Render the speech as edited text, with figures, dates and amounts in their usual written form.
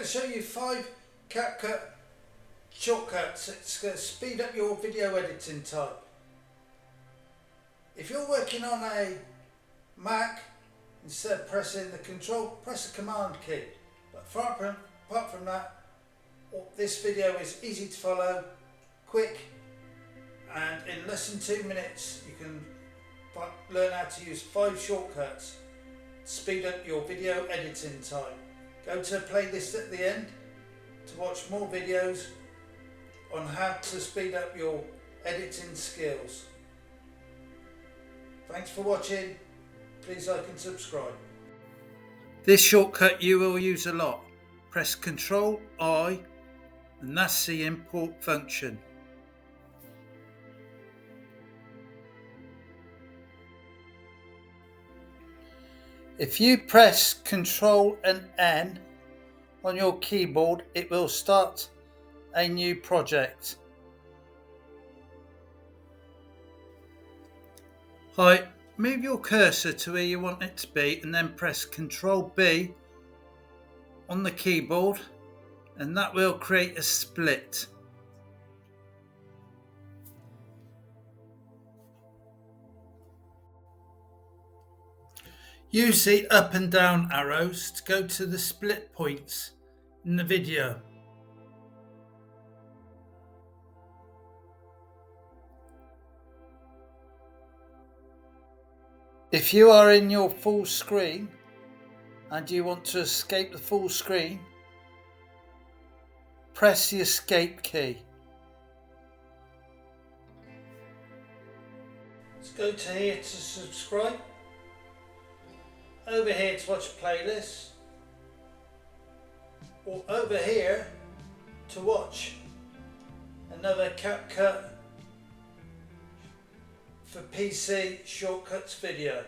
going to show you 5 CapCut shortcuts. It's going to speed up your video editing time. If you're working on a Mac, instead of pressing the control, press the command key. But apart from that, this video is easy to follow, quick, and in less than 2 minutes you can learn how to use 5 shortcuts to speed up your video editing time. Go to the playlist at the end to watch more videos on how to speed up your editing skills. Thanks for watching. Please like and subscribe. This shortcut you will use a lot. Press Ctrl I and that's the import function. If you press Ctrl and N on your keyboard, it will start a new project. Right, move your cursor to where you want it to be and then press Ctrl B on the keyboard and that will create a split. Use the up and down arrows to go to the split points in the video. If you are in your full screen and you want to escape the full screen, press the escape key. Let's go to here to subscribe. Over here to watch a playlist, or over here to watch another CapCut for PC shortcuts video.